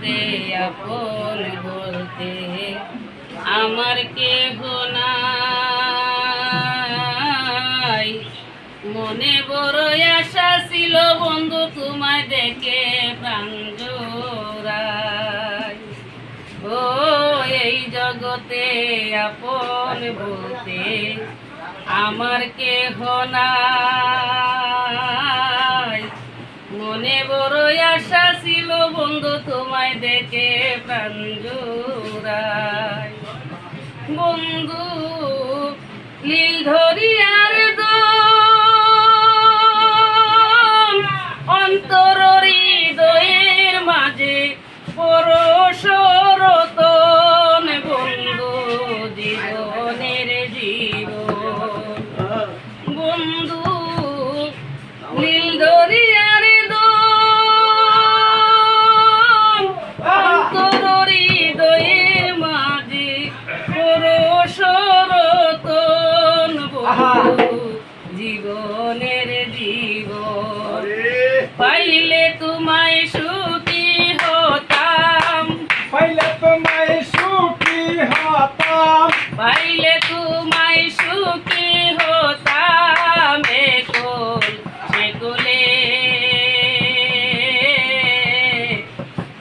জগতে আপন বলতে আমার কেহ নাই। মনে বড় আশা ছিল বন্ধু তোমায় দেখে প্রাণ জোড়ায়। ও এই জগতে আপন বলতে আমার কেহ নাই। মনে বড় আশা ছিল বন্ধু তোমায় দেখে প্রাণ জোড়ায়। বন্ধু নীল ধরিয়ার দোল অন্তর হৃদয়ের মাঝে পরশরতন বন্ধু জীবনের জীবন। বন্ধু নীল ধরিয়ার দোল অন্তর হৃদয়ের মাঝে পরশরতন বন্ধু জীবনের জীবন। পাইলে তোমায় সুখী হতাম, পাইলে তোমায় সুখী হতাম, পাইলে তোমায় সুখী হতাম। একল সেকলে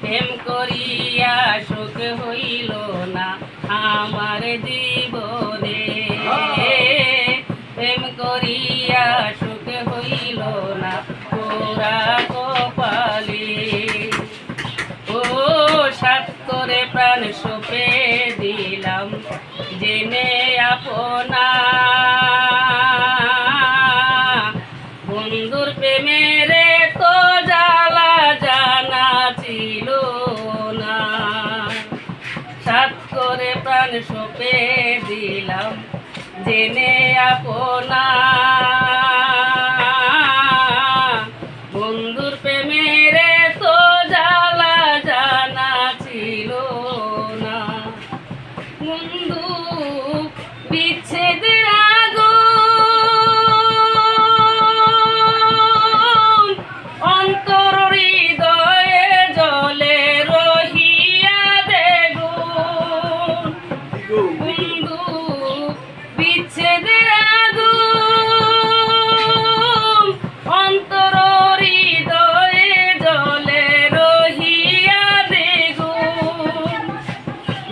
প্রেম করিয়া সুখ হইল না আমার জীবনে। প্রেম করিয়া সুখ হইল না পুরা কপালে। ও সাত করে প্রাণ সপে দিলাম জেনে আপনা। বন্ধুর প্রেমের তো জ্বালা জানা ছিল না। সাত করে প্রাণ সপে দিলাম জেনে আপনা। বন্ধুর প্রেমের তো জ্বালা জানা ছিল না। বন্ধু বিচ্ছেদের আগুন অন্তর হৃদয়ে জ্বলে রহিয়া দেগুন। বন্ধু বিচ্ছেদের আগুন অন্তর হৃদয়ে জ্বলে রহিয়া দেগুন।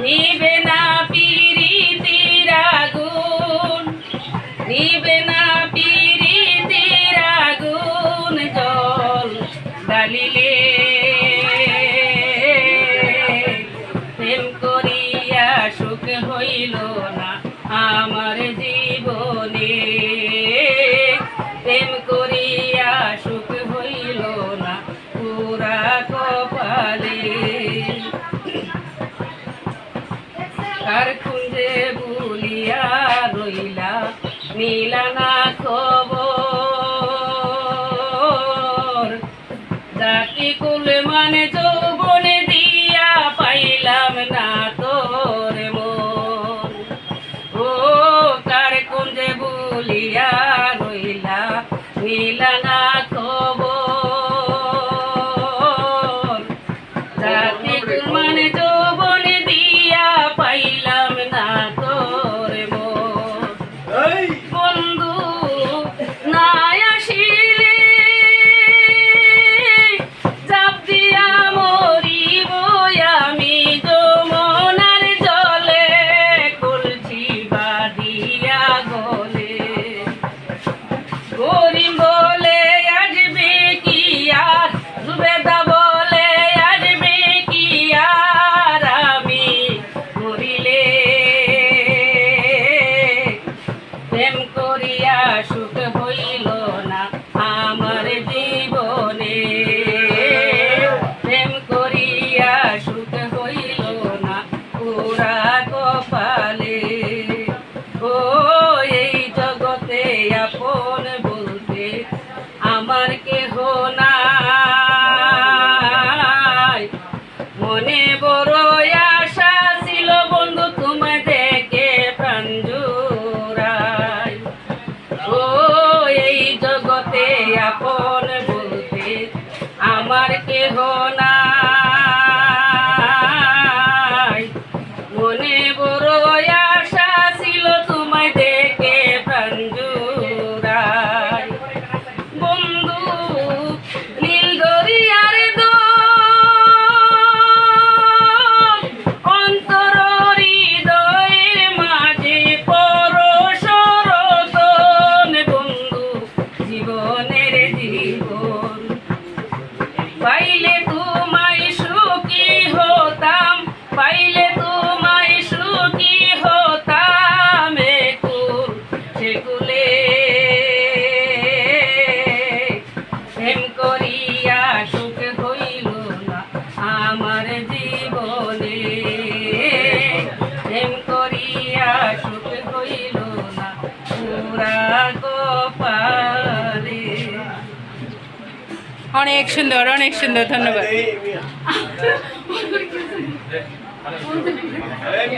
নিবে না পিরিতির আগুন, নিবে না পিরিতির আগুন জল ডালিলে। প্রেম করিয়া সুখ হইল না আমার জীবনে। প্রেম করিয়া সুখ হইল না পুরা কপালে। কার খুঁজে ভুলিয়া রইলা নিলা না খবর। জাতি কুল মানে যৌবনে দিয়া পাইলাম না তোর মন। ও কার খুঁজে ভুলিয়া রইলা নিলা না খবর। জাতি কুল মানে যৌবনে দিয়া পাইলাম না তোর মন। বন্ধু নাই আসিলে জাপ দিয়া মরিব আমি যমুনার জলে। কলসি বাঁধিয়া গলে গরিম বলে আসবে কি আর, জুবেদা বলে আসবে কি আর। আমি মরিলে প্রেম করিয়া সুখ হইল না আমার জীবনে। প্রেম করিয়া সুখ হইল না পুরা কপালে। ও এই জগতে আপন বলতে আমার কেহ নাই। মনে বড় আশা ছিল বন্ধু তোমায় দেখে প্রাণ জোড়ায়। ও এই জগতে আপন বলতে আমার কেহ নাই। অনেক সুন্দর, ধন্যবাদ।